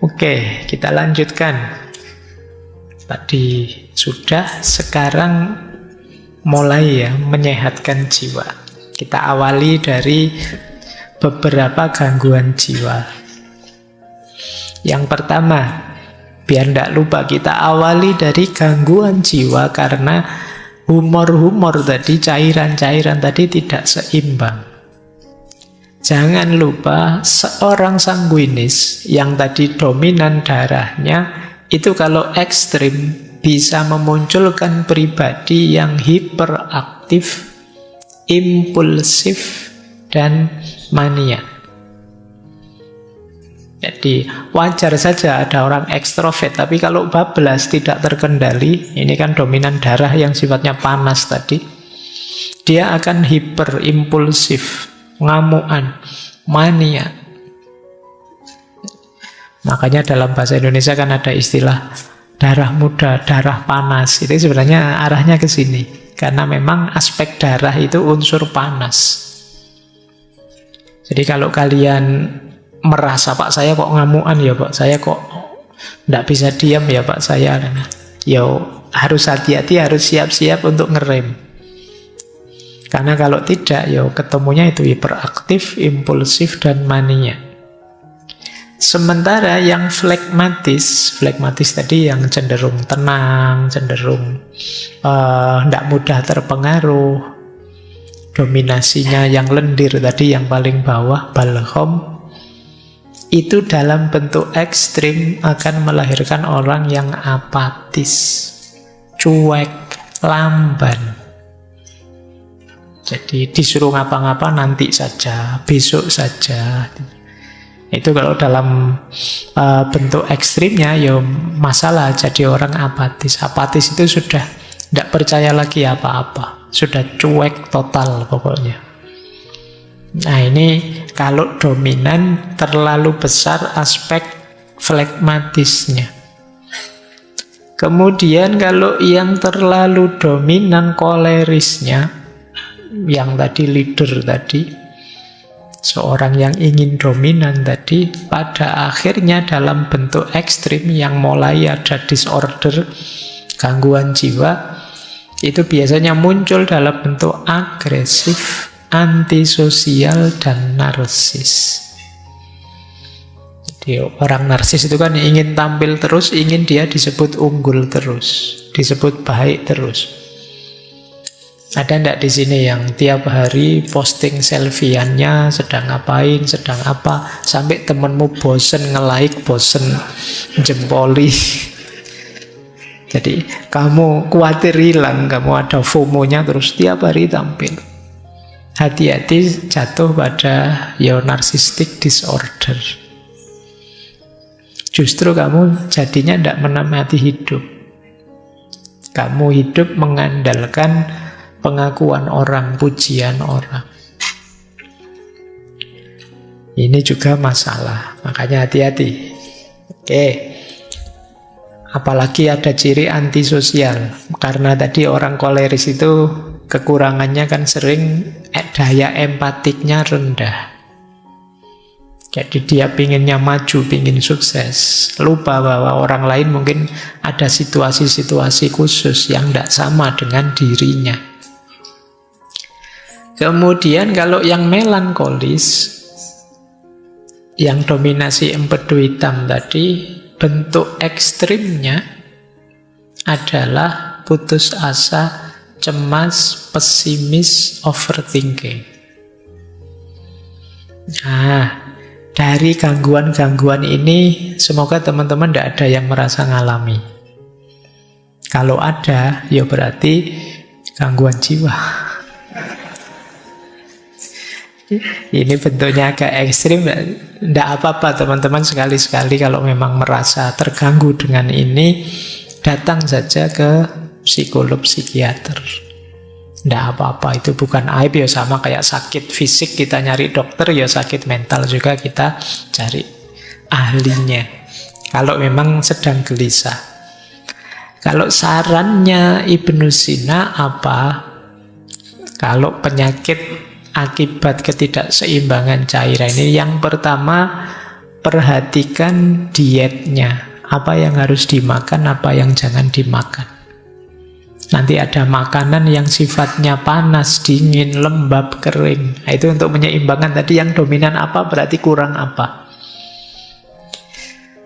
Oke, kita lanjutkan. Tadi sudah, sekarang mulai ya menyehatkan jiwa. Kita awali dari beberapa gangguan jiwa. Yang pertama, biar tidak lupa, kita awali dari gangguan jiwa karena humor-humor tadi, cairan-cairan tadi tidak seimbang. Jangan lupa, seorang sanguinis yang tadi dominan darahnya itu kalau ekstrim bisa memunculkan pribadi yang hiperaktif, impulsif, dan mania. Jadi wajar saja ada orang ekstrovert, tapi kalau bablas tidak terkendali, ini kan dominan darah yang sifatnya panas tadi, dia akan hiperimpulsif, ngamuan, mania. Makanya dalam bahasa Indonesia kan ada istilah darah muda, darah panas. Itu sebenarnya arahnya ke sini. Karena memang aspek darah itu unsur panas. Jadi kalau kalian merasa, Pak saya kok ngamuan ya Pak, saya kok tidak bisa diam ya Pak saya, ya harus hati-hati, harus siap-siap untuk ngerem. Karena kalau tidak, ya ketemunya itu hiperaktif, impulsif, dan mania. Sementara yang flegmatis tadi yang cenderung tenang, cenderung tidak mudah terpengaruh, dominasinya yang lendir tadi, yang paling bawah, balhom, itu dalam bentuk ekstrim akan melahirkan orang yang apatis, cuek, lamban. Jadi disuruh ngapa-ngapa nanti saja, besok saja. Itu kalau dalam bentuk ekstrimnya ya masalah, jadi orang apatis. Apatis itu sudah tidak percaya lagi apa-apa, sudah cuek total pokoknya. Nah ini kalau dominan terlalu besar aspek flegmatisnya. Kemudian kalau yang terlalu dominan kolerisnya, yang tadi leader tadi, seorang yang ingin dominan tadi, pada akhirnya dalam bentuk ekstrim yang mulai ada disorder, gangguan jiwa, itu biasanya muncul dalam bentuk agresif, antisosial, dan narsis. Jadi orang narsis itu kan ingin tampil terus, ingin dia disebut unggul terus, disebut baik terus. Ada ndak di sini yang tiap hari posting selfie-annya sedang ngapain, sedang apa, sampai temenmu bosen nge-like, bosen jempoli. Jadi kamu khawatir hilang, kamu ada FOMO-nya terus tiap hari tampil. Hati-hati jatuh pada narcissistic disorder. Justru kamu jadinya ndak menikmati hidup. Kamu hidup mengandalkan pengakuan orang, pujian orang. Ini juga masalah, makanya hati-hati. Oke. Apalagi ada ciri antisosial. Karena tadi orang koleris itu kekurangannya kan sering daya empatiknya rendah. Jadi dia pinginnya maju, pingin sukses. Lupa bahwa orang lain mungkin ada situasi-situasi khusus yang tidak sama dengan dirinya. Kemudian kalau yang melankolis, yang dominasi empedu hitam tadi, bentuk ekstrimnya adalah putus asa, cemas, pesimis, overthinking. Nah, dari gangguan-gangguan ini, semoga teman-teman tidak ada yang merasa ngalami. Kalau ada, ya berarti gangguan jiwa. Ini bentuknya agak ekstrim, tidak apa-apa teman-teman, sekali-sekali kalau memang merasa terganggu dengan ini, datang saja ke psikolog, psikiater. Tidak apa-apa, itu bukan aib, ya sama kayak sakit fisik kita nyari dokter, ya sakit mental juga kita cari ahlinya. Kalau memang sedang gelisah. Kalau sarannya Ibnu Sina apa? Kalau penyakit akibat ketidakseimbangan cairan ini, yang pertama perhatikan dietnya. Apa yang harus dimakan, apa yang jangan dimakan. Nanti ada makanan yang sifatnya panas, dingin, lembab, kering. Nah, itu untuk menyeimbangkan tadi yang dominan apa, berarti kurang apa.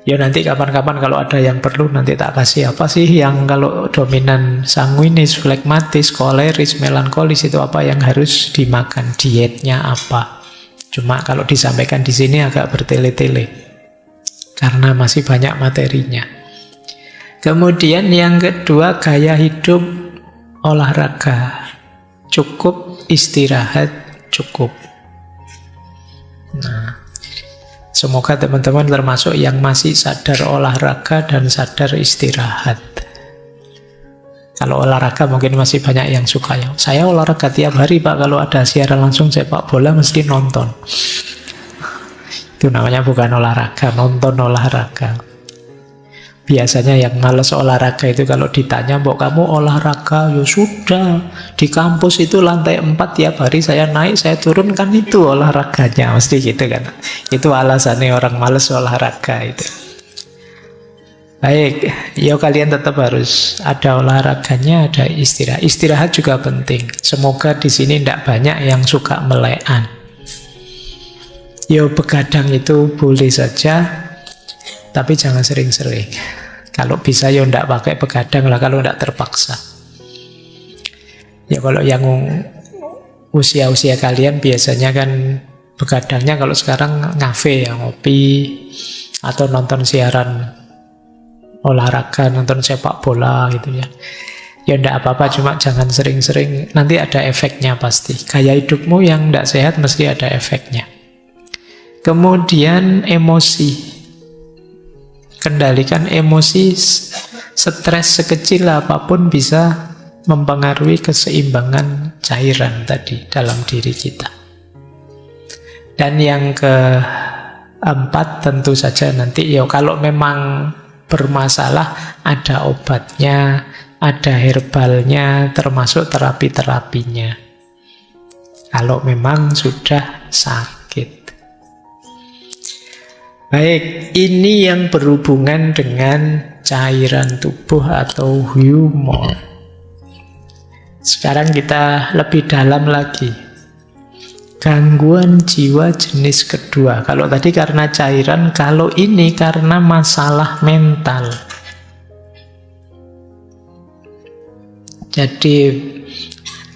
Ya nanti kapan-kapan kalau ada yang perlu nanti tak kasih apa sih yang kalau dominan sanguinis, flegmatis, koleris, melankolis itu apa yang harus dimakan, dietnya apa. Cuma kalau disampaikan di sini agak bertele-tele karena masih banyak materinya. Kemudian yang kedua, gaya hidup olahraga. Cukup istirahat, cukup. Nah, semoga teman-teman termasuk yang masih sadar olahraga dan sadar istirahat. Kalau olahraga mungkin masih banyak yang suka ya. Saya olahraga tiap hari Pak, kalau ada siaran langsung sepak bola mesti nonton. Itu namanya bukan olahraga, nonton olahraga. Biasanya yang males olahraga itu kalau ditanya, "Mbok kamu olahraga?" Ya sudah, di kampus itu lantai 4 tiap hari saya naik, saya turun, kan itu olahraganya. Mesti gitu kan. Itu alasannya orang males olahraga itu. Baik, ya kalian tetap harus ada olahraganya, ada istirahat. Istirahat juga penting. Semoga di sini tidak banyak yang suka melekan. Ya begadang itu boleh saja, tapi jangan sering-sering. Kalau bisa ya tidak pakai begadang lah, kalau tidak terpaksa. Ya kalau yang usia-usia kalian biasanya kan begadangnya kalau sekarang ngafe ya, ngopi, atau nonton siaran olahraga, nonton sepak bola gitu ya. Ya tidak apa-apa, cuma jangan sering-sering, nanti ada efeknya pasti. Gaya hidupmu yang tidak sehat mesti ada efeknya. Kemudian emosi. Kendalikan emosi, stres sekecil apapun bisa mempengaruhi keseimbangan cairan tadi dalam diri kita. Dan yang keempat tentu saja nanti ya kalau memang bermasalah ada obatnya, ada herbalnya, termasuk terapi-terapinya. Kalau memang sudah sakit. Baik, ini yang berhubungan dengan cairan tubuh atau humor. Sekarang kita lebih dalam lagi. Gangguan jiwa jenis kedua. Kalau tadi karena cairan, kalau ini karena masalah mental. Jadi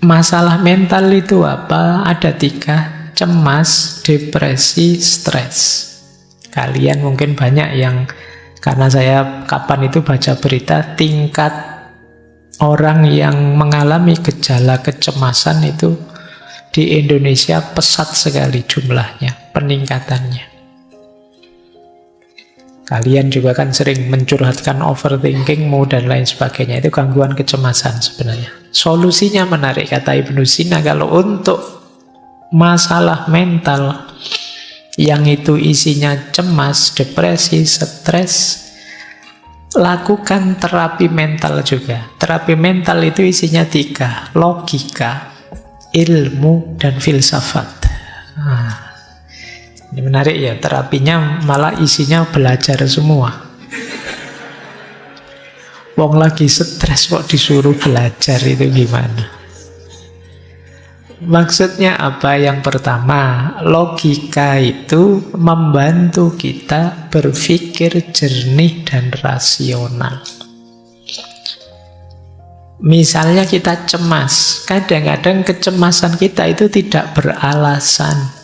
masalah mental itu apa? Ada 3, cemas, depresi, stres. Kalian mungkin banyak yang, karena saya kapan itu baca berita, tingkat orang yang mengalami gejala kecemasan itu di Indonesia pesat sekali jumlahnya, peningkatannya. Kalian juga kan sering mencurhatkan overthinkingmu dan lain sebagainya. Itu gangguan kecemasan sebenarnya. Solusinya menarik, kata Ibnu Sina, kalau untuk masalah mental yang itu isinya cemas, depresi, stres, lakukan terapi mental juga. Terapi mental itu isinya 3, logika, ilmu, dan filsafat. Ini menarik ya, terapinya malah isinya belajar semua. Wong lagi stres kok disuruh belajar, itu gimana? Maksudnya apa? Yang pertama, logika itu membantu kita berpikir jernih dan rasional. Misalnya kita cemas, kadang-kadang kecemasan kita itu tidak beralasan.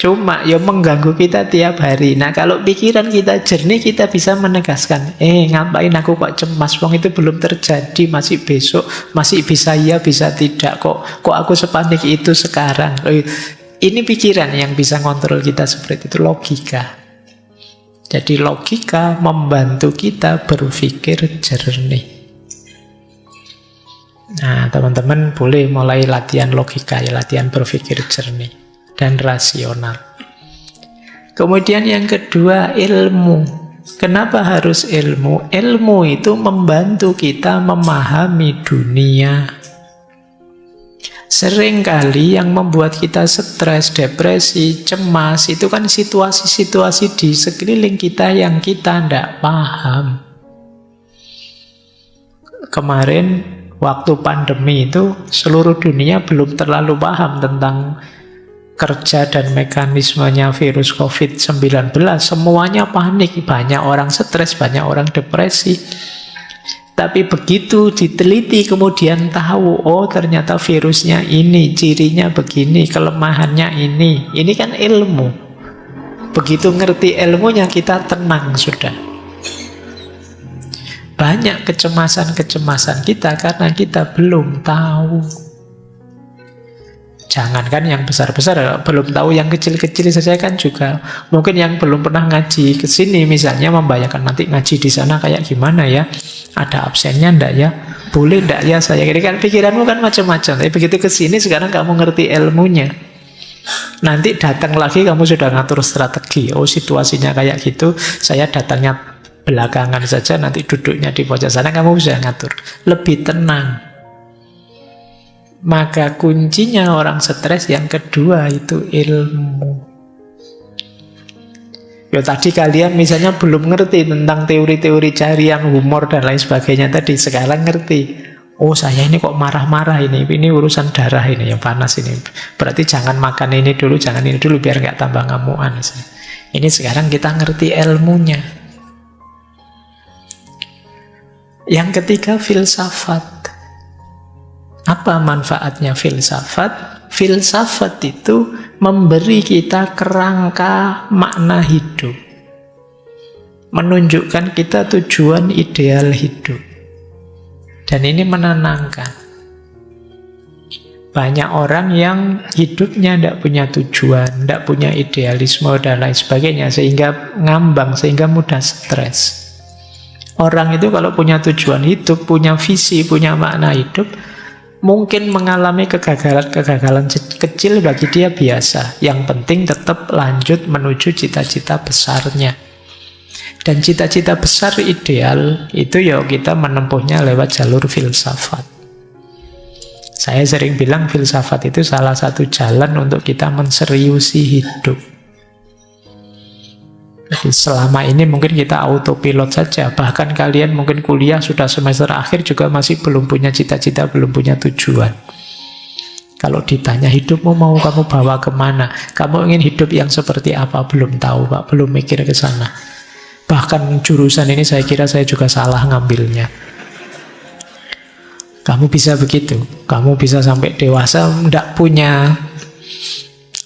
Cuma ya mengganggu kita tiap hari. Nah kalau pikiran kita jernih, kita bisa menegaskan, ngapain aku kok cemas, wong itu belum terjadi, masih besok, masih bisa ya, bisa tidak, kok aku sepanik itu sekarang. Ini pikiran yang bisa ngontrol kita seperti itu, logika. Jadi logika membantu kita berpikir jernih. Nah teman-teman boleh mulai latihan logika ya, latihan berpikir jernih dan rasional. Kemudian yang kedua, ilmu. Kenapa harus ilmu? Ilmu itu membantu kita memahami dunia. Seringkali yang membuat kita stres, depresi, cemas, itu kan situasi-situasi di sekeliling kita yang kita tidak paham. Kemarin waktu pandemi itu seluruh dunia belum terlalu paham tentang kerja dan mekanismenya virus COVID-19. Semuanya panik, banyak orang stres, banyak orang depresi. Tapi begitu diteliti kemudian tahu, oh ternyata virusnya ini, cirinya begini, kelemahannya ini. Ini kan ilmu. Begitu ngerti ilmunya kita tenang sudah. Banyak kecemasan-kecemasan kita karena kita belum tahu. Jangankan yang besar-besar, belum tahu yang kecil-kecil saja kan juga. Mungkin yang belum pernah ngaji ke sini misalnya membayangkan nanti ngaji di sana kayak gimana ya? Ada absennya ndak ya? Boleh ndak ya saya? Ini kan pikiranmu kan macam-macam. Tapi begitu ke sini sekarang kamu ngerti ilmunya. Nanti datang lagi kamu sudah ngatur strategi. Oh situasinya kayak gitu, saya datangnya belakangan saja, nanti duduknya di pojok sana, kamu bisa ngatur. Lebih tenang. Maka kuncinya orang stres yang kedua itu ilmu. Ya tadi kalian misalnya belum ngerti tentang teori-teori carian humor dan lain sebagainya tadi, sekarang ngerti. Oh saya ini kok marah-marah ini urusan darah ini yang panas ini. Berarti jangan makan ini dulu, jangan ini dulu biar nggak tambah ngamuan. Ini sekarang kita ngerti ilmunya. Yang ketiga filsafat. Apa manfaatnya filsafat? Filsafat itu memberi kita kerangka makna hidup. Menunjukkan kita tujuan ideal hidup. Dan ini menenangkan. Banyak orang yang hidupnya tidak punya tujuan, tidak punya idealisme dan lain sebagainya, sehingga ngambang, sehingga mudah stres. Orang itu kalau punya tujuan hidup, punya visi, punya makna hidup, mungkin mengalami kegagalan-kegagalan kecil bagi dia biasa. Yang penting tetap lanjut menuju cita-cita besarnya. Dan cita-cita besar ideal itu ya kita menempuhnya lewat jalur filsafat. Saya sering bilang filsafat itu salah satu jalan untuk kita menseriusi hidup. Jadi selama ini mungkin kita autopilot saja. Bahkan kalian mungkin kuliah sudah semester akhir juga masih belum punya cita-cita, belum punya tujuan. Kalau ditanya hidupmu mau kamu bawa kemana? Kamu ingin hidup yang seperti apa? Belum tahu Pak, belum mikir ke sana. Bahkan jurusan ini saya kira saya juga salah ngambilnya. Kamu bisa begitu. Kamu bisa sampai dewasa tidak punya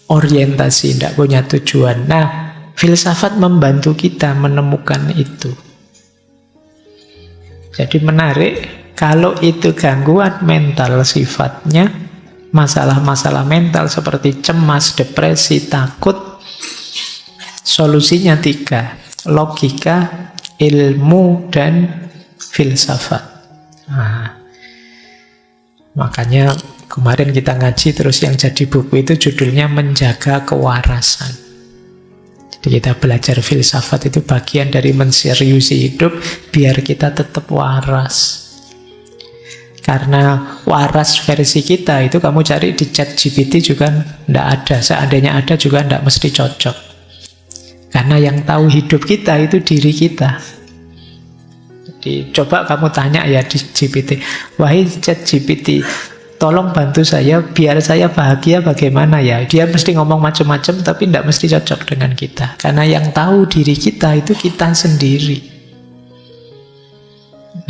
orientasi, tidak punya tujuan. Nah, filsafat membantu kita menemukan itu. Jadi menarik, kalau itu gangguan mental sifatnya, masalah-masalah mental seperti cemas, depresi, takut, solusinya 3. Logika, ilmu, dan filsafat. Nah, makanya kemarin kita ngaji terus yang jadi buku itu judulnya Menjaga Kewarasan. Kita belajar filsafat itu bagian dari menseriusi hidup biar kita tetap waras. Karena waras versi kita itu kamu cari di ChatGPT juga tidak ada. Seandainya ada juga tidak mesti cocok. Karena yang tahu hidup kita itu diri kita. Jadi coba kamu tanya ya di GPT, wahai ChatGPT, tolong bantu saya biar saya bahagia bagaimana ya. Dia mesti ngomong macam-macam tapi tidak mesti cocok dengan kita. Karena yang tahu diri kita itu kita sendiri.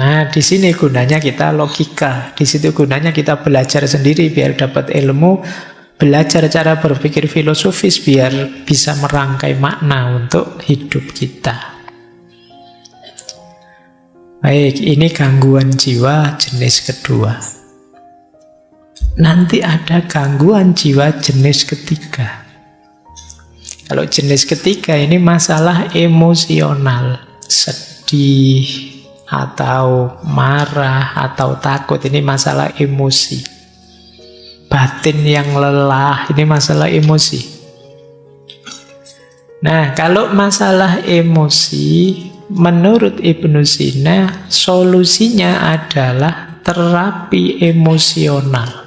Nah, di sini gunanya kita logika. Di situ gunanya kita belajar sendiri biar dapat ilmu, belajar cara berpikir filosofis biar bisa merangkai makna untuk hidup kita. Baik, ini gangguan jiwa jenis kedua. Nanti ada gangguan jiwa jenis ketiga. Kalau jenis ketiga ini masalah emosional, sedih atau marah atau takut, ini masalah emosi. Batin yang lelah, ini masalah emosi. Nah, kalau masalah emosi, menurut Ibnu Sina, solusinya adalah terapi emosional.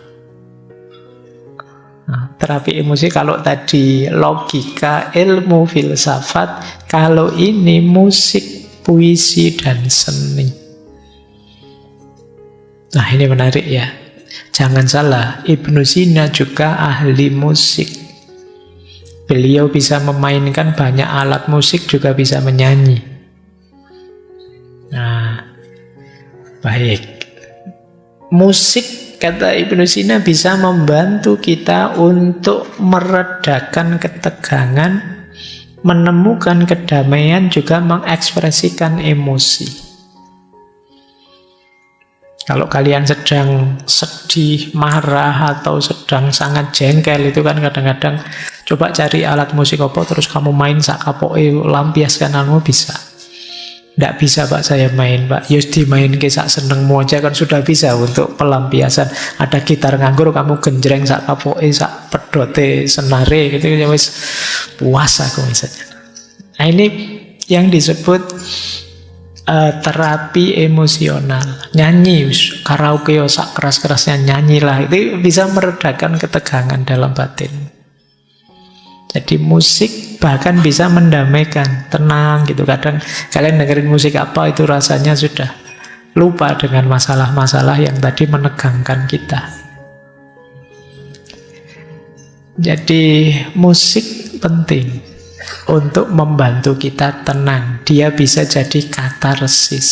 terapi emosi. Kalau tadi logika, ilmu, filsafat, kalau ini musik, puisi, dan seni. Nah, ini menarik ya. Jangan salah, Ibnu Sina juga ahli musik. Beliau bisa memainkan banyak alat musik, juga bisa menyanyi. Nah, baik. Musik, kata Ibnu Sina, bisa membantu kita untuk meredakan ketegangan, menemukan kedamaian, juga mengekspresikan emosi. Kalau kalian sedang sedih, marah, atau sedang sangat jengkel, itu kan kadang-kadang coba cari alat musik apa, terus kamu main sak kapoke, lampiaskan almu, bisa. Tidak bisa Pak saya main Pak, yus dimain ke sak senengmu aja kan sudah bisa untuk pelampiasan. Ada gitar nganggur, kamu genjreng sak kapoke, sak pedote, senare gitu ya wis puas aku misalnya. Nah ini yang disebut terapi emosional. Nyanyi, karaoke sak keras-kerasnya nyanyilah, itu bisa meredakan ketegangan dalam batin. Jadi musik bahkan bisa mendamaikan, tenang gitu. Kadang kalian dengerin musik apa itu rasanya sudah lupa dengan masalah-masalah yang tadi menegangkan kita. Jadi musik penting untuk membantu kita tenang. Dia bisa jadi katarsis.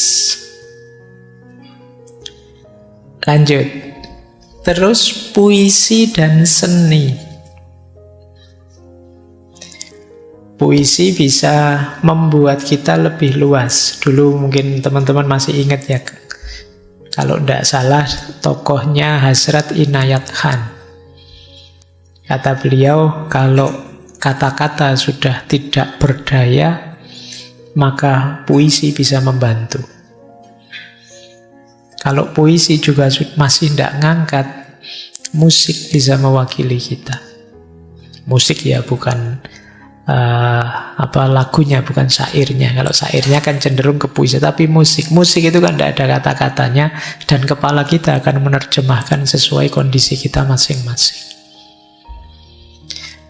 Lanjut. Terus puisi dan seni. Puisi bisa membuat kita lebih luas. Dulu mungkin teman-teman masih ingat ya, kalau tidak salah tokohnya Hasrat Inayat Khan. Kata beliau, kalau kata-kata sudah tidak berdaya, maka puisi bisa membantu. Kalau puisi juga masih tidak ngangkat, musik bisa mewakili kita. Musik ya bukan lagunya, bukan syairnya. Kalau syairnya kan cenderung ke puisi, tapi musik itu kan tidak ada kata-katanya, dan kepala kita akan menerjemahkan sesuai kondisi kita masing-masing.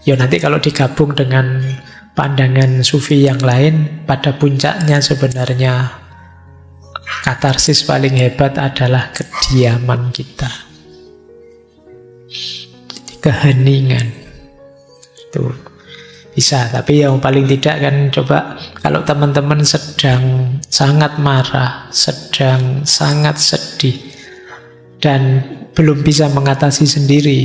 Ya nanti kalau digabung dengan pandangan sufi yang lain, pada puncaknya sebenarnya katarsis paling hebat adalah kediaman kita. Jadi keheningan itu bisa, tapi yang paling tidak kan coba kalau teman-teman sedang sangat marah, sedang sangat sedih, dan belum bisa mengatasi sendiri.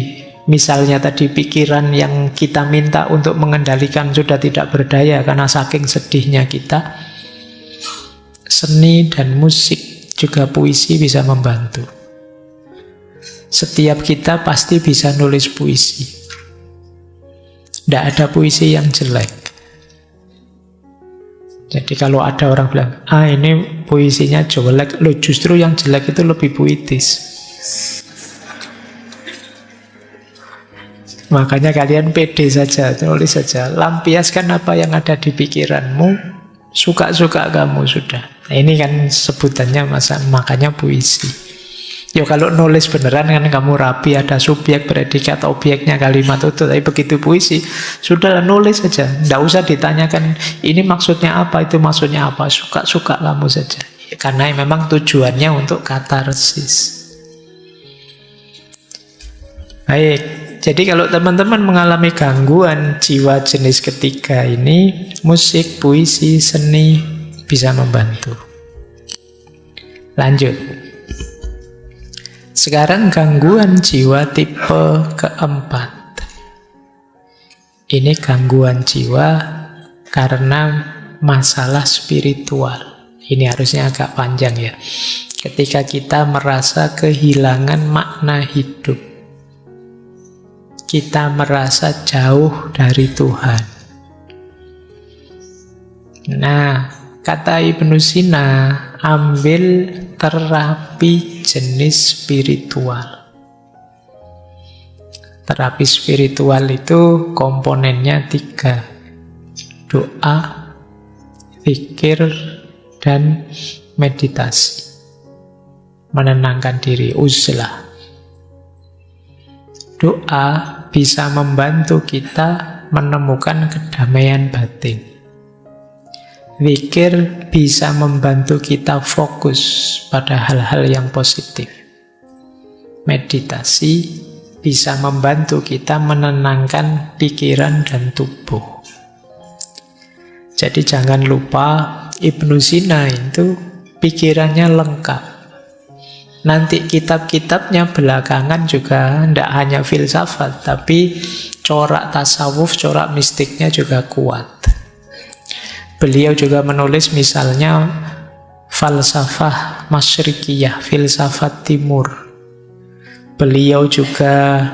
Misalnya tadi pikiran yang kita minta untuk mengendalikan sudah tidak berdaya karena saking sedihnya kita. Seni dan musik, juga puisi bisa membantu. Setiap kita pasti bisa nulis puisi. Tidak ada puisi yang jelek. Jadi kalau ada orang bilang, ini puisinya jelek, loh justru yang jelek itu lebih puitis. Makanya kalian pede saja, tulis saja, lampiaskan apa yang ada di pikiranmu, suka-suka kamu sudah. Nah, ini kan sebutannya makanya puisi. Ya kalau nulis beneran kan kamu rapi, ada subjek, predikat, objeknya, kalimat itu. Tapi begitu puisi, sudahlah nulis saja. Tidak usah ditanyakan, ini maksudnya apa, itu maksudnya apa. Suka-suka kamu saja. Ya, karena memang tujuannya untuk katarsis. Baik, jadi kalau teman-teman mengalami gangguan jiwa jenis ketiga ini, musik, puisi, seni bisa membantu. Lanjut. Sekarang gangguan jiwa tipe keempat. Ini gangguan jiwa karena masalah spiritual. Ini harusnya agak panjang ya. Ketika kita merasa kehilangan makna hidup, kita merasa jauh dari Tuhan. Nah, kata Ibnu Sina, ambil terapi jenis spiritual. Terapi spiritual itu komponennya 3. Doa, zikir, dan meditasi. Menenangkan diri, uzlah. Doa bisa membantu kita menemukan kedamaian batin. Zikir bisa membantu kita fokus pada hal-hal yang positif. Meditasi bisa membantu kita menenangkan pikiran dan tubuh. Jadi jangan lupa Ibnu Sina itu pikirannya lengkap. Nanti kitab-kitabnya belakangan juga tidak hanya filsafat, tapi corak tasawuf, corak mistiknya juga kuat. Beliau juga menulis misalnya falsafah masyrikiyah, filsafat timur. Beliau juga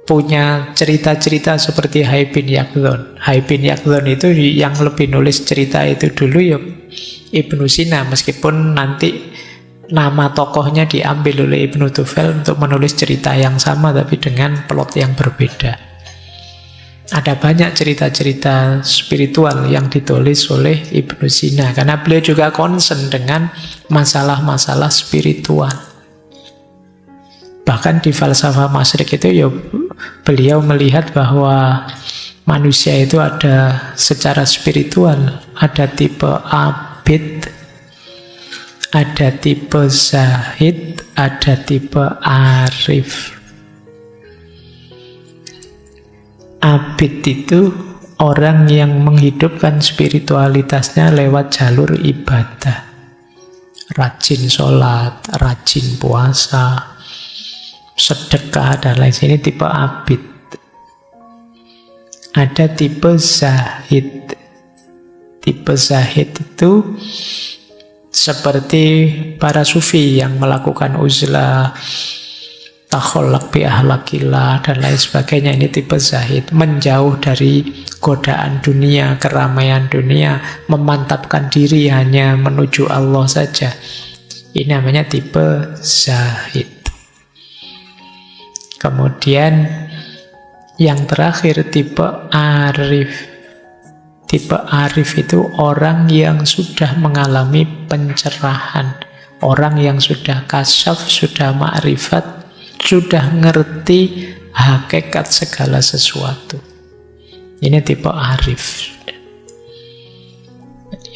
punya cerita-cerita seperti Hai bin Yaqdhan. Hai bin Yaqdhan itu yang lebih nulis cerita itu dulu ya Ibnu Sina, meskipun nanti nama tokohnya diambil oleh Ibnu Tufel untuk menulis cerita yang sama tapi dengan plot yang berbeda. Ada banyak cerita-cerita spiritual yang ditulis oleh Ibnu Sina karena beliau juga concern dengan masalah-masalah spiritual. Bahkan di falsafah masyrik itu ya beliau melihat bahwa manusia itu ada secara spiritual, ada tipe abid, ada tipe zahid, ada tipe arif. Abid itu orang yang menghidupkan spiritualitasnya lewat jalur ibadah. Rajin sholat, rajin puasa, sedekah, dan lain sebagainya, tipe abid. Ada tipe zahid. Tipe zahid itu seperti para sufi yang melakukan uzlah, takholak bi ahlakillah, dan lain sebagainya. Ini tipe zahid, menjauh dari godaan dunia, keramaian dunia, memantapkan diri hanya menuju Allah saja. Ini namanya tipe zahid. Kemudian yang terakhir tipe arif. Tipe arif itu orang yang sudah mengalami pencerahan, orang yang sudah kasyaf, sudah ma'rifat, sudah ngerti hakikat segala sesuatu. Ini tipe arif.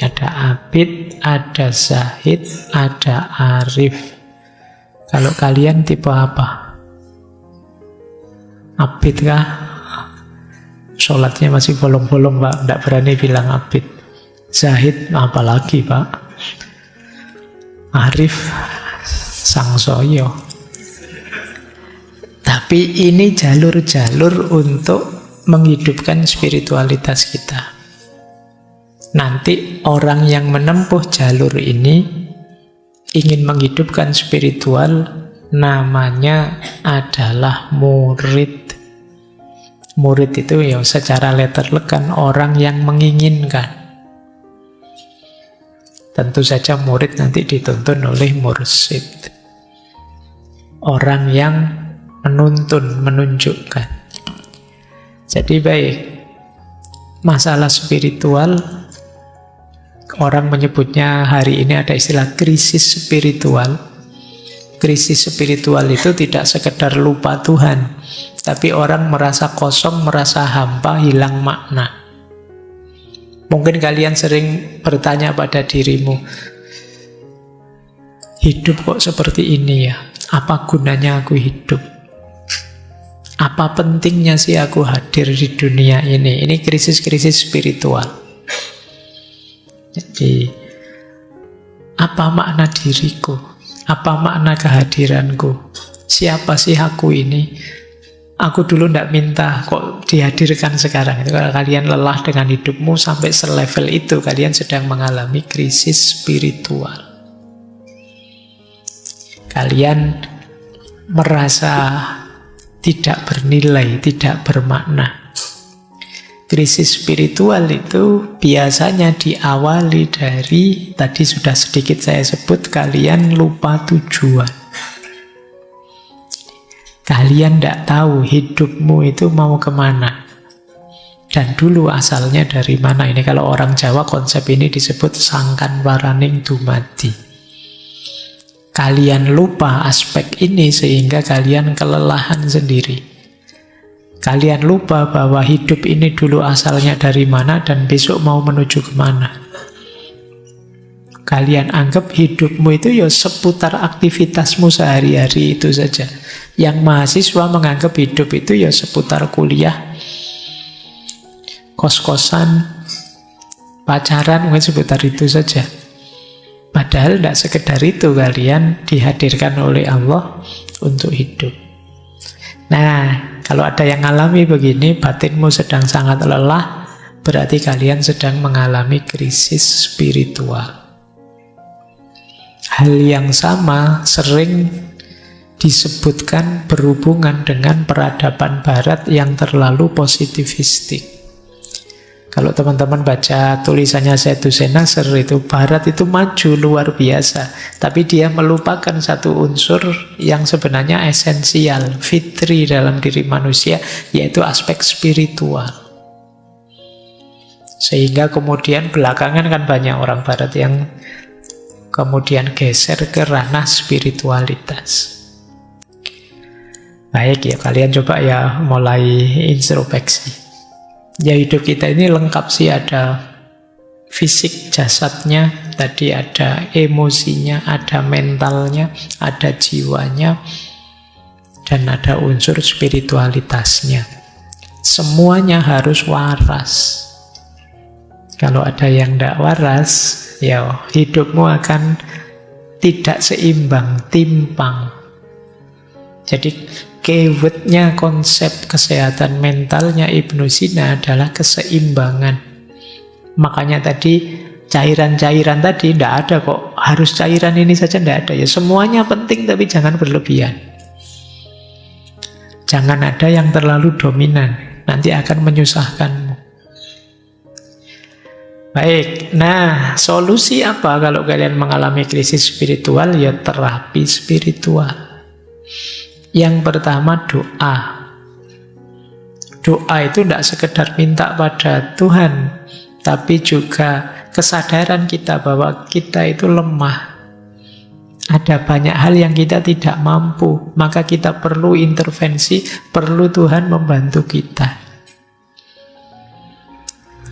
Ada abid, ada zahid, ada arif. Kalau kalian tipe apa? Abid kah? Sholatnya masih bolong-bolong, Pak. Tidak berani bilang abid. Zahid, apalagi, Pak. Arif, sangsoyo. Tapi ini jalur-jalur untuk menghidupkan spiritualitas kita. Nanti orang yang menempuh jalur ini ingin menghidupkan spiritual, namanya adalah murid. Murid itu ya secara letterlek kan orang yang menginginkan. Tentu saja murid nanti dituntun oleh mursyid. Orang yang menuntun, menunjukkan. Jadi baik, masalah spiritual, orang menyebutnya hari ini ada istilah krisis spiritual. Krisis spiritual itu tidak sekedar lupa Tuhan, tapi orang merasa kosong, merasa hampa, hilang makna. Mungkin kalian sering bertanya pada dirimu, hidup kok seperti ini ya? Apa gunanya aku hidup? Apa pentingnya sih aku hadir di dunia ini? Ini krisis-krisis spiritual. Jadi, apa makna diriku? Apa makna kehadiranku? Siapa sih aku ini? Aku dulu tidak minta kok dihadirkan sekarang. Itu kalau kalian lelah dengan hidupmu sampai selevel itu, kalian sedang mengalami krisis spiritual. Kalian merasa tidak bernilai, tidak bermakna. Krisis spiritual itu biasanya diawali dari, tadi sudah sedikit saya sebut, kalian lupa tujuan. Kalian tidak tahu hidupmu itu mau kemana. Dan dulu asalnya dari mana. Ini kalau orang Jawa konsep ini disebut sangkan waraning dumadi. Kalian lupa aspek ini sehingga kalian kelelahan sendiri. Kalian lupa bahwa hidup ini dulu asalnya dari mana dan besok mau menuju kemana. Kalian anggap hidupmu itu ya seputar aktivitasmu sehari-hari itu saja. Yang mahasiswa menganggap hidup itu ya seputar kuliah, kos-kosan, pacaran, mungkin seputar itu saja. Padahal tidak sekedar itu, kalian dihadirkan oleh Allah untuk hidup. Nah, kalau ada yang mengalami begini, batinmu sedang sangat lelah, berarti kalian sedang mengalami krisis spiritual. Hal yang sama sering disebutkan berhubungan dengan peradaban barat yang terlalu positivistik. Kalau teman-teman baca tulisannya Saidussin Nasr, itu barat itu maju luar biasa, tapi dia melupakan satu unsur yang sebenarnya esensial, fitri dalam diri manusia, yaitu aspek spiritual. Sehingga kemudian belakangan kan banyak orang barat yang kemudian geser ke ranah spiritualitas. Baik ya, kalian coba ya mulai introspeksi. Ya, hidup kita ini lengkap sih, ada fisik jasadnya, tadi ada emosinya, ada mentalnya, ada jiwanya, dan ada unsur spiritualitasnya. Semuanya harus waras. Kalau ada yang tidak waras, ya hidupmu akan tidak seimbang, timpang. Jadi keywordnya konsep kesehatan mentalnya Ibnu Sina adalah keseimbangan. Makanya tadi cairan-cairan tadi tidak ada kok, harus cairan ini saja, tidak ada. Ya semuanya penting tapi jangan berlebihan. Jangan ada yang terlalu dominan, nanti akan menyusahkanmu. Baik, nah solusi apa kalau kalian mengalami krisis spiritual? Ya terapi spiritual. Yang pertama doa. Doa itu tidak sekedar minta pada Tuhan, tapi juga kesadaran kita bahwa kita itu lemah. Ada banyak hal yang kita tidak mampu, maka kita perlu intervensi, perlu Tuhan membantu kita.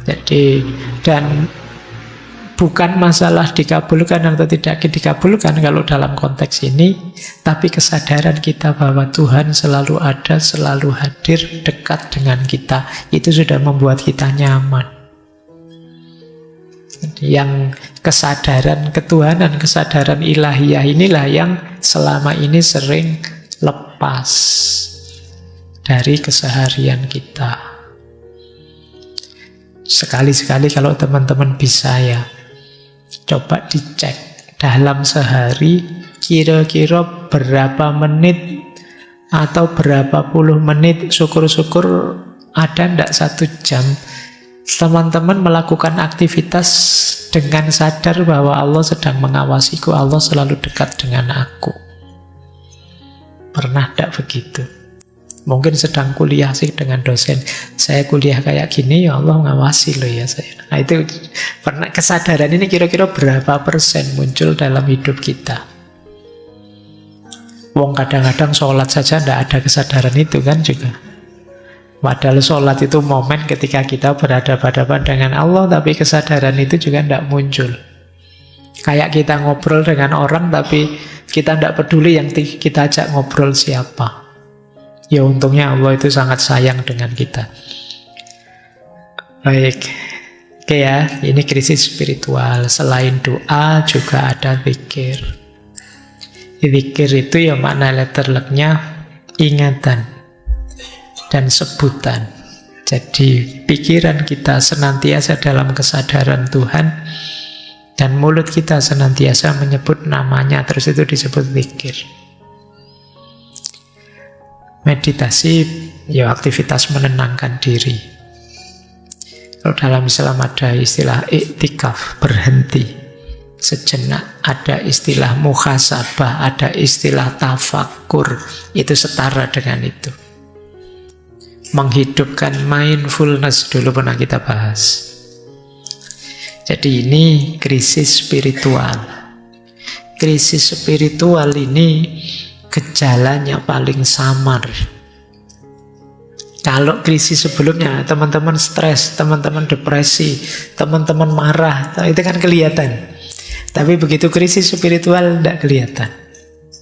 Jadi, dan bukan masalah dikabulkan atau tidak dikabulkan kalau dalam konteks ini, tapi kesadaran kita bahwa Tuhan selalu ada, selalu hadir, dekat dengan kita, itu sudah membuat kita nyaman. Yang kesadaran ketuhanan, kesadaran ilahiyah inilah yang selama ini sering lepas dari keseharian kita. Sekali-sekali kalau teman-teman bisa ya, coba dicek dalam sehari kira-kira berapa menit atau berapa puluh menit, syukur-syukur ada ndak 1 jam teman-teman melakukan aktivitas dengan sadar bahwa Allah sedang mengawasiku, Allah selalu dekat dengan aku. Pernah ndak begitu? Mungkin sedang kuliah sih dengan dosen, saya kuliah kayak gini, ya Allah mengawasi loh ya saya. Nah itu pernah, kesadaran ini kira-kira berapa persen muncul dalam hidup kita? Wong kadang-kadang sholat saja tidak ada kesadaran itu kan juga. Padahal sholat itu momen ketika kita berhadapan-hadapan dengan Allah, tapi kesadaran itu juga tidak muncul. Kayak kita ngobrol dengan orang, tapi kita tidak peduli yang kita ajak ngobrol siapa. Ya untungnya Allah itu sangat sayang dengan kita. Baik, oke ya, ini krisis spiritual. Selain doa juga ada zikir. Zikir itu ya makna letterleknya ingatan dan sebutan. Jadi pikiran kita senantiasa dalam kesadaran Tuhan, dan mulut kita senantiasa menyebut namanya, terus itu disebut zikir. Meditasi ya aktivitas menenangkan diri. Kalau dalam Islam ada istilah iktikaf, berhenti sejenak, ada istilah muhasabah, ada istilah tafakur, itu setara dengan itu. Menghidupkan mindfulness dulu pernah kita bahas. Jadi ini krisis spiritual. Krisis spiritual ini gejalanya paling samar. Kalau krisis sebelumnya, teman-teman stres, teman-teman depresi, teman-teman marah, itu kan kelihatan. Tapi begitu krisis spiritual, tidak kelihatan.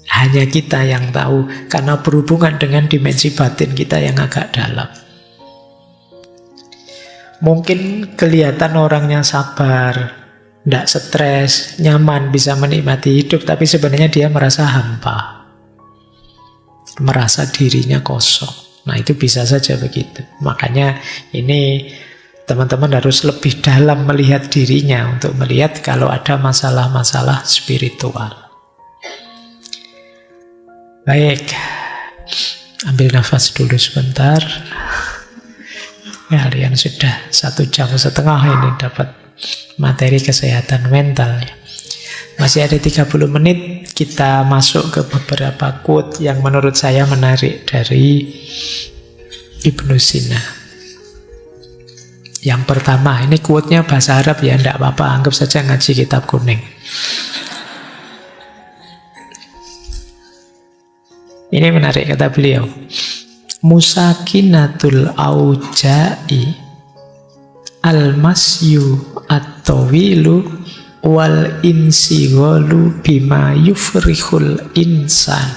Hanya kita yang tahu, karena berhubungan dengan dimensi batin kita yang agak dalam. Mungkin kelihatan orangnya sabar, tidak stres, nyaman, bisa menikmati hidup, tapi sebenarnya dia merasa hampa. Merasa dirinya kosong. Nah, itu bisa saja begitu. Makanya ini teman-teman harus lebih dalam melihat dirinya untuk melihat kalau ada masalah-masalah spiritual. Baik, ambil nafas dulu sebentar. Kalian sudah 1,5 jam ini dapat materi kesehatan mental. Masih ada 30 menit, kita masuk ke beberapa quote yang menurut saya menarik dari Ibnu Sina. Yang pertama, ini quote-nya bahasa Arab ya, tidak apa-apa, anggap saja ngaji kitab kuning. Ini menarik, kata beliau. Musakinatul auja'i al-masyu at-tawilu wal insighalu bima yufrihul insan.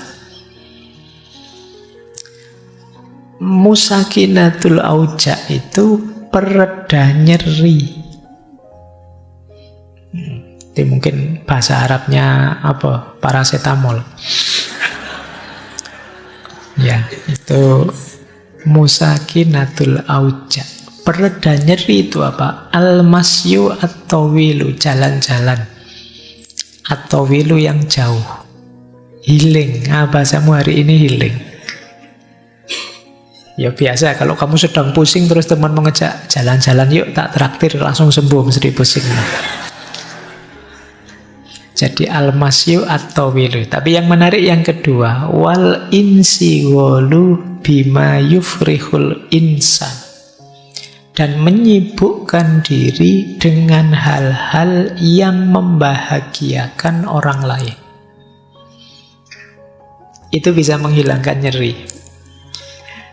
Musakinatul auja itu pereda nyeri. Itu mungkin bahasa Arabnya apa? Paracetamol. Ya, itu musakinatul auja. Pereda nyeri itu apa? Al-masyu at-tawilu, jalan-jalan. At-tawilu yang jauh. Healing. Bahasamu hari ini healing. Ya biasa, kalau kamu sedang pusing terus teman mengejak, jalan-jalan yuk, tak traktir, langsung sembuh mesti pusing. Jadi al-masyu at-tawilu. Tapi yang menarik yang kedua, wal insighalu bima yufrihul insan. Dan menyibukkan diri dengan hal-hal yang membahagiakan orang lain. Itu bisa menghilangkan nyeri.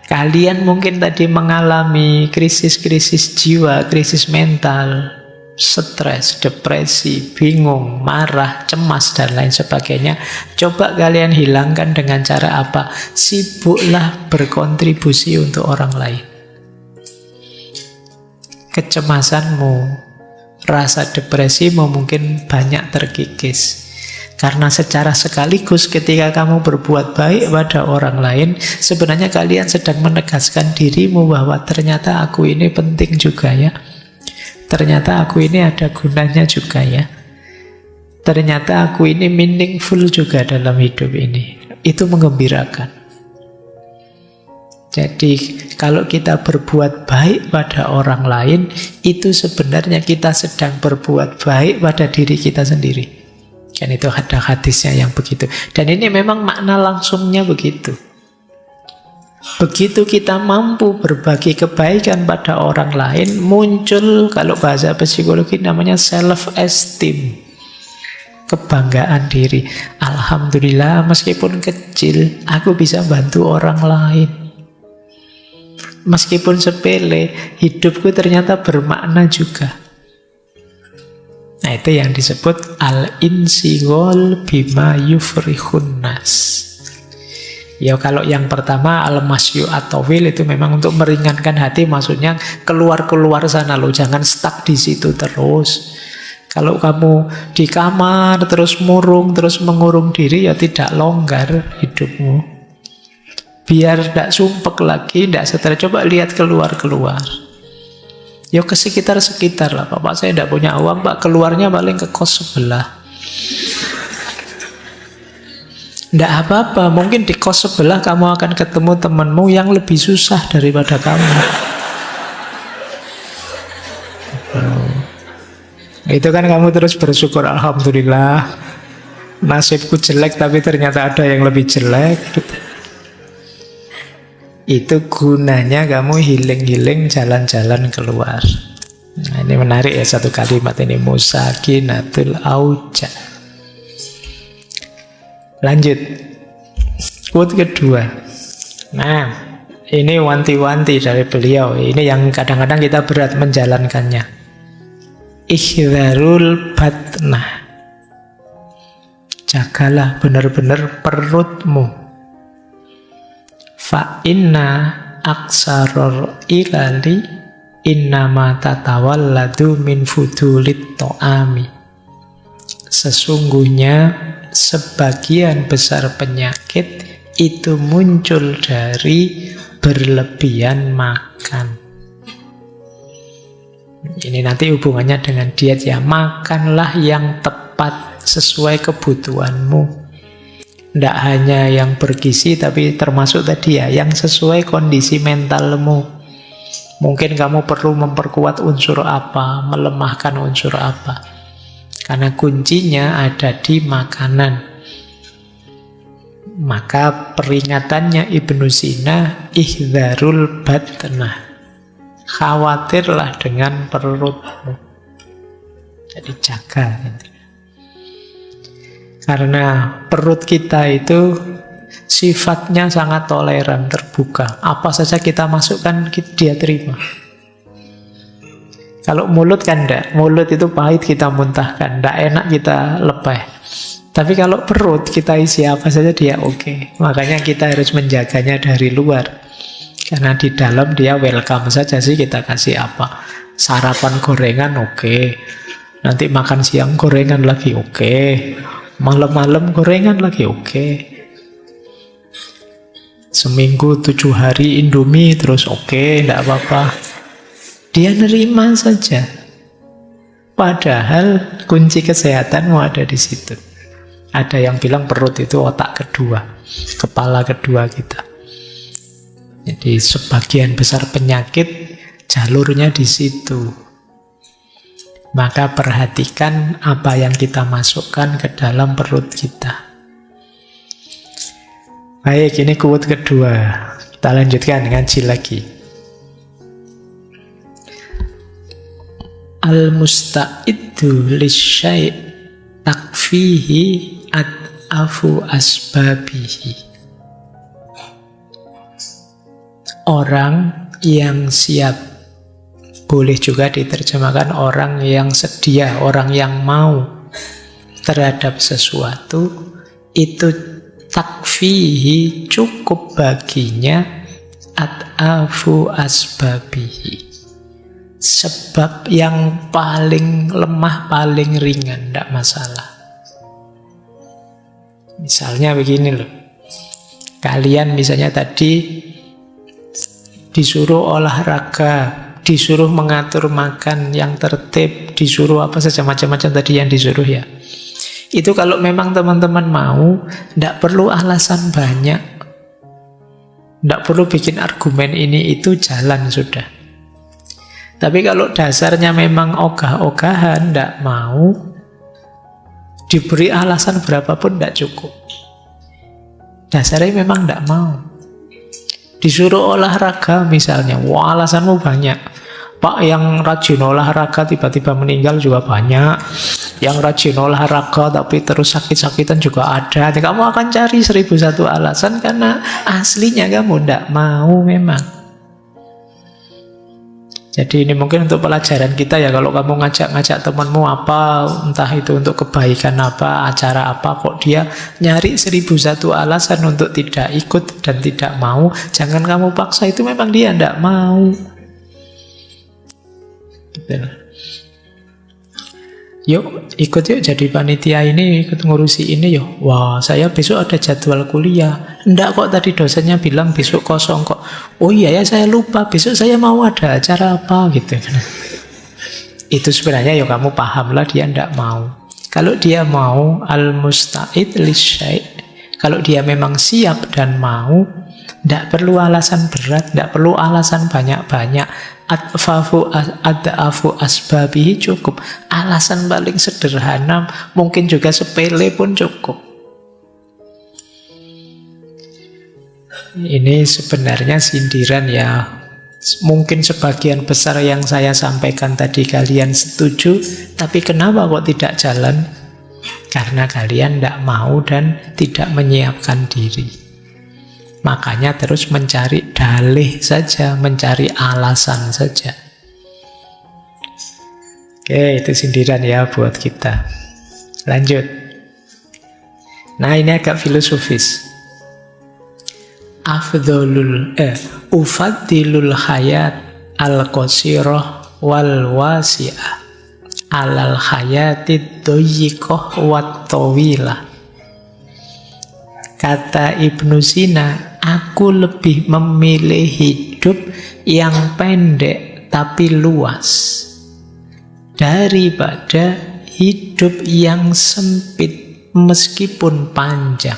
Kalian mungkin tadi mengalami krisis-krisis jiwa, krisis mental, stres, depresi, bingung, marah, cemas, dan lain sebagainya. Coba kalian hilangkan dengan cara apa? Sibuklah berkontribusi untuk orang lain. Kecemasanmu, rasa depresimu mungkin banyak terkikis. Karena secara sekaligus ketika kamu berbuat baik pada orang lain, sebenarnya kalian sedang menegaskan dirimu bahwa ternyata aku ini penting juga ya. Ternyata aku ini ada gunanya juga ya. Ternyata aku ini meaningful juga dalam hidup ini. Itu menggembirakan. Jadi kalau kita berbuat baik pada orang lain, itu sebenarnya kita sedang berbuat baik pada diri kita sendiri. Kan itu ada hadisnya yang begitu. Dan ini memang makna langsungnya begitu. Begitu kita mampu berbagi kebaikan pada orang lain, muncul kalau bahasa psikologi namanya self-esteem. Kebanggaan diri. Alhamdulillah meskipun kecil, aku bisa bantu orang lain. Meskipun sepele, hidupku ternyata bermakna juga. Nah, itu yang disebut al-insighal bima yufrihun nas. Ya, kalau yang pertama al-masyu at-tawil itu memang untuk meringankan hati, maksudnya keluar-keluar sana loh, jangan stuck di situ terus. Kalau kamu di kamar terus murung, terus mengurung diri, ya tidak longgar hidupmu. Biar tidak sumpek lagi, tidak stres. Coba lihat keluar-keluar. Ya ke sekitar-sekitar lah. Bapak saya tidak punya uang, Pak. Keluarnya paling ke kos sebelah. Tidak apa-apa. Mungkin di kos sebelah kamu akan ketemu temanmu yang lebih susah daripada kamu. Itu kan kamu terus bersyukur. Alhamdulillah. Nasibku jelek tapi ternyata ada yang lebih jelek. Itu gunanya kamu healing-healing, jalan-jalan keluar. Nah, ini menarik ya satu kalimat ini, musakinatul auja. Lanjut, quote kedua. Nah, Ini wanti-wanti dari beliau. Ini yang kadang-kadang kita berat menjalankannya. Ihdharul batnah. Jagalah benar-benar perutmu. Fa inna aksaror ilali innama tatawalladu min fudulit to'ami. Sesungguhnya sebagian besar penyakit itu muncul dari berlebihan makan. Ini nanti hubungannya dengan diet ya. Makanlah yang tepat sesuai kebutuhanmu. Tidak hanya yang bergizi, tapi termasuk tadi ya, yang sesuai kondisi mentalmu. Mungkin kamu perlu memperkuat unsur apa, melemahkan unsur apa. Karena kuncinya ada di makanan. Maka peringatannya Ibnu Sina, ihdharul batnah. Khawatirlah dengan perutmu. Jadi jaga. Karena perut kita itu sifatnya sangat toleran, terbuka. Apa saja kita masukkan, dia terima. Kalau mulut kan enggak. Mulut itu pahit kita muntahkan, enggak enak kita lepeh. Tapi kalau perut kita isi apa saja dia oke. Makanya kita harus menjaganya dari luar. Karena di dalam dia welcome saja sih kita kasih apa. Sarapan gorengan oke. Nanti makan siang gorengan lagi oke. Malam-malam gorengan lagi oke. Seminggu 7 hari Indomie terus oke, enggak apa-apa. Dia nerima saja. Padahal kunci kesehatanmu ada di situ. Ada yang bilang perut itu otak kedua, kepala kedua kita. Jadi sebagian besar penyakit jalurnya di situ. Maka perhatikan apa yang kita masukkan ke dalam perut kita. Baik, ini quote kedua. Kita lanjutkan, ngaji lagi. Al-musta'iddu lisyai' takfihi ad'afu asbabihi. Orang yang siap, boleh juga diterjemahkan orang yang sedia, orang yang mau terhadap sesuatu, itu takfihi, cukup baginya ad'afu asbabihi. Sebab yang paling lemah, paling ringan, tidak masalah. Misalnya begini loh. Kalian misalnya tadi disuruh olahraga, disuruh mengatur makan yang tertib, disuruh apa saja macam-macam tadi yang disuruh ya. Itu kalau memang teman-teman mau, tidak perlu alasan banyak. Tidak perlu bikin argumen ini itu, jalan sudah. Tapi kalau dasarnya memang ogah-ogahan, tidak mau, diberi alasan berapapun tidak cukup. Dasarnya memang tidak mau. Disuruh olahraga misalnya, wah alasanmu banyak. Pak, yang rajin olahraga tiba-tiba meninggal juga banyak. Yang rajin olahraga tapi terus sakit-sakitan juga ada. Kamu akan cari 1001 alasan karena aslinya kamu tidak mau memang. Jadi ini mungkin untuk pelajaran kita ya, kalau kamu ngajak-ngajak temanmu apa, entah itu untuk kebaikan apa, acara apa, kok dia nyari 1001 alasan untuk tidak ikut dan tidak mau, jangan kamu paksa, itu memang dia tidak mau. Gitu. Yuk, ikut yuk jadi panitia ini, ikut ngurusi ini yuk. Wah, saya besok ada jadwal kuliah. Enggak kok, tadi dosennya bilang besok kosong kok. Oh iya ya, saya lupa, besok saya mau ada acara apa gitu. Itu sebenarnya yuk kamu pahamlah dia enggak mau. Kalau dia mau, al-musta'id lisyai', kalau dia memang siap dan mau, enggak perlu alasan berat, enggak perlu alasan banyak-banyak. Ad'afu asbabihi cukup. Alasan paling sederhana, mungkin juga sepele pun cukup. Ini sebenarnya sindiran ya. Mungkin sebagian besar yang saya sampaikan tadi kalian setuju, tapi kenapa kok tidak jalan? Karena kalian tidak mau dan tidak menyiapkan diri. Makanya terus mencari dalih saja, mencari alasan saja. Oke, itu sindiran ya buat kita. Lanjut. Nah, ini agak filosofis. Ufaddilul hayat al-qasirah wal wasi'ah alal hayatid doyikoh wat tawilah. Kata Ibnu Sina, aku lebih memilih hidup yang pendek tapi luas daripada hidup yang sempit meskipun panjang.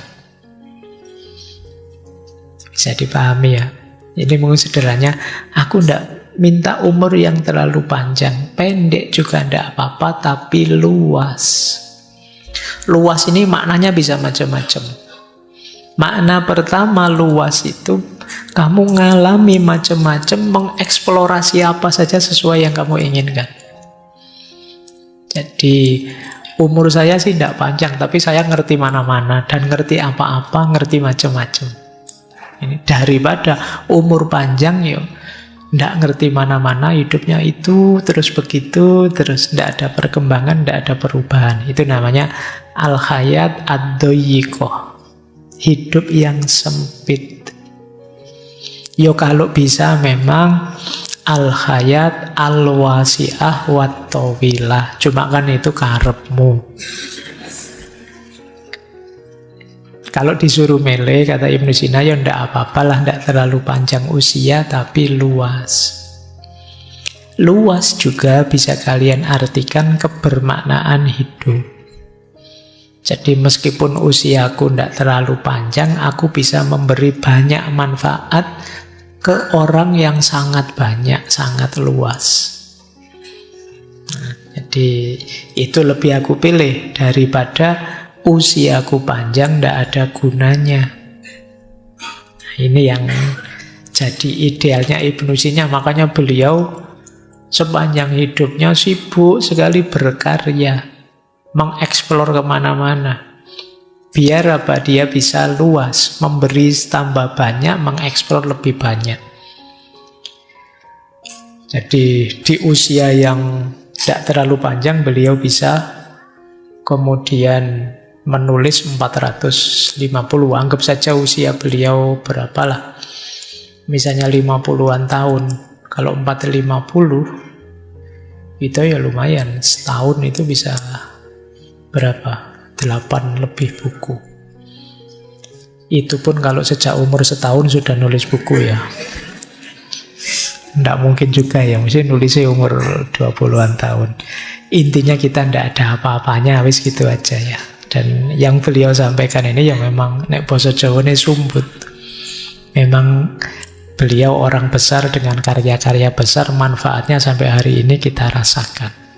Bisa dipahami ya. Ini mungkin sederhananya, aku tidak minta umur yang terlalu panjang, pendek juga tidak apa-apa, tapi luas. Luas ini maknanya bisa macam-macam. Makna pertama luas itu kamu ngalami macam-macam, mengeksplorasi apa saja sesuai yang kamu inginkan. Jadi umur saya sih tidak panjang, tapi saya ngerti mana-mana dan ngerti apa-apa, ngerti macam-macam. Ini daripada umur panjang yuk tidak ngerti mana-mana, hidupnya itu terus begitu, terus tidak ada perkembangan, tidak ada perubahan. Itu namanya al-hayat ad-doyikoh, hidup yang sempit. Yo kalau bisa memang al-hayat al-wasi'ah wat tawilah, cuma kan itu karepmu. Kalau disuruh milih, kata Ibnu Sina, ya ndak apa-apalah, ndak terlalu panjang usia, tapi luas. Luas juga bisa kalian artikan kebermaknaan hidup. Jadi meskipun usiaku ndak terlalu panjang, aku bisa memberi banyak manfaat ke orang yang sangat banyak, sangat luas. Nah, jadi itu lebih aku pilih daripada usiaku panjang tidak ada gunanya. Nah, ini yang jadi idealnya Ibnu Sina. Makanya beliau sepanjang hidupnya sibuk sekali berkarya, mengeksplor kemana-mana. Biar apa? Dia bisa luas, memberi tambah banyak, mengeksplor lebih banyak. Jadi di usia yang tidak terlalu panjang beliau bisa kemudian menulis 450, anggap saja usia beliau berapalah, misalnya 50-an tahun. Kalau 450 itu ya lumayan, setahun itu bisa berapa? 8 lebih buku. Itu pun kalau sejak umur setahun sudah nulis buku ya. Nggak mungkin juga ya, mesti nulisnya umur 20-an tahun. Intinya kita nggak ada apa-apanya, wis gitu aja ya. Dan yang beliau sampaikan ini ya memang nek basa Jawa ini sumbut. Memang beliau orang besar dengan karya-karya besar, manfaatnya sampai hari ini kita rasakan.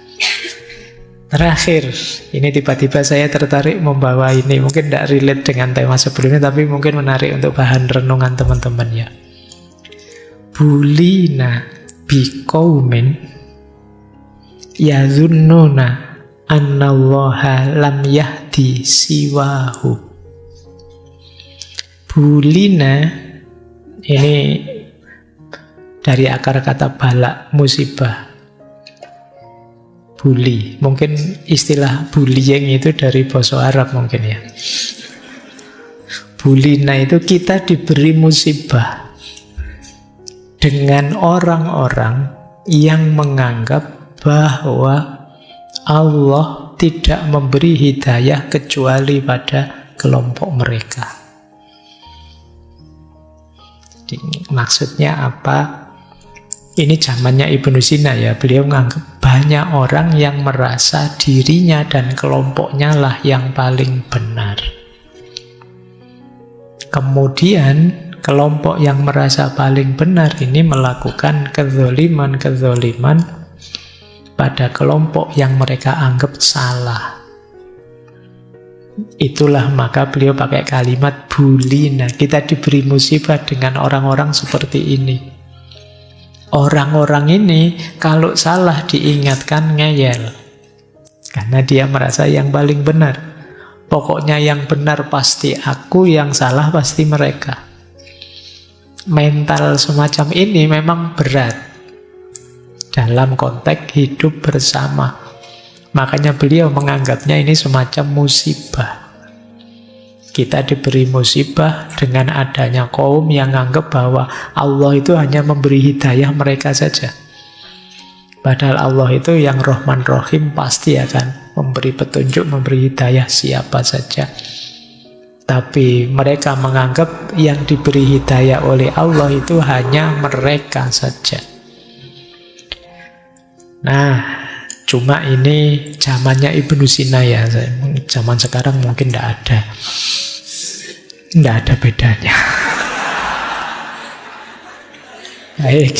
Terakhir, ini tiba-tiba saya tertarik membawa ini. Mungkin tidak relate dengan tema sebelumnya, tapi mungkin menarik untuk bahan renungan teman-teman ya. Bulina biqaumin yadhunnuna annallaha lam yahdi siwahu. Bulina ini dari akar kata balak, musibah. Bully, mungkin istilah bullying itu dari bahasa Arab mungkin ya. Bulina itu kita diberi musibah dengan orang-orang yang menganggap bahwa Allah tidak memberi hidayah kecuali pada kelompok mereka. Jadi, maksudnya apa? Ini zamannya Ibnu Sina ya. Beliau menganggap banyak orang yang merasa dirinya dan kelompoknya lah yang paling benar. Kemudian kelompok yang merasa paling benar ini melakukan kezoliman pada kelompok yang mereka anggap salah. Itulah maka beliau pakai kalimat bulina. Kita diberi musibah dengan orang-orang seperti ini. Orang-orang ini kalau salah diingatkan ngeyel. Karena dia merasa yang paling benar. Pokoknya yang benar pasti aku, yang salah pasti mereka. mental semacam ini memang berat dalam konteks hidup bersama. Makanya beliau menganggapnya ini semacam musibah. Kita diberi musibah dengan adanya kaum yang anggap bahwa Allah itu hanya memberi hidayah mereka saja. Padahal Allah itu yang Rahman Rahim, pasti akan memberi petunjuk, memberi hidayah siapa saja. Tapi mereka menganggap yang diberi hidayah oleh Allah itu hanya mereka saja. Nah, cuma ini zamannya Ibnu Sina ya. Zaman sekarang mungkin tidak ada. Tidak ada bedanya. Baik.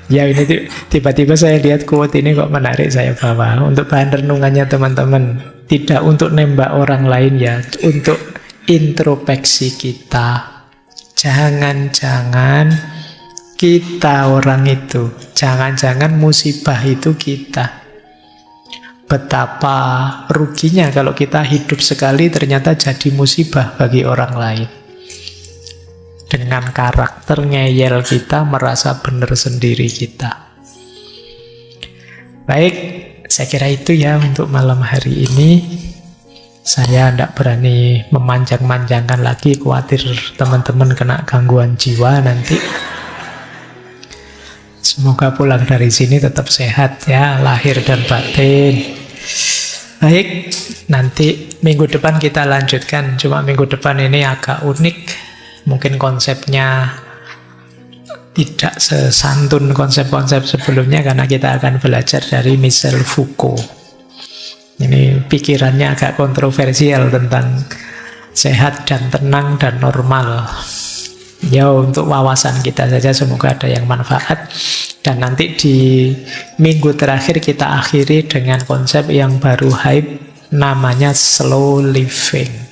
Ya ini tiba-tiba saya lihat quote ini kok menarik, saya bawa untuk bahan renungannya teman-teman. Tidak untuk nembak orang lain ya, untuk introspeksi kita. Jangan-jangan kita orang itu, jangan-jangan musibah itu kita. Betapa ruginya kalau kita hidup sekali ternyata jadi musibah bagi orang lain. Dengan karakter ngeyel kita, merasa benar sendiri kita. Baik, saya kira itu ya untuk malam hari ini. Saya tidak berani memanjang-manjangkan lagi, khawatir teman-teman kena gangguan jiwa nanti. Semoga pulang dari sini tetap sehat ya, lahir dan batin. Baik, nanti minggu depan kita lanjutkan. Cuma minggu depan ini agak unik. Mungkin konsepnya tidak sesantun konsep-konsep sebelumnya karena kita akan belajar dari Michel Foucault. Ini pikirannya agak kontroversial tentang sehat dan tenang dan normal. Ya, untuk wawasan kita saja, semoga ada yang manfaat. Dan nanti di minggu terakhir kita akhiri dengan konsep yang baru hype, namanya slow living.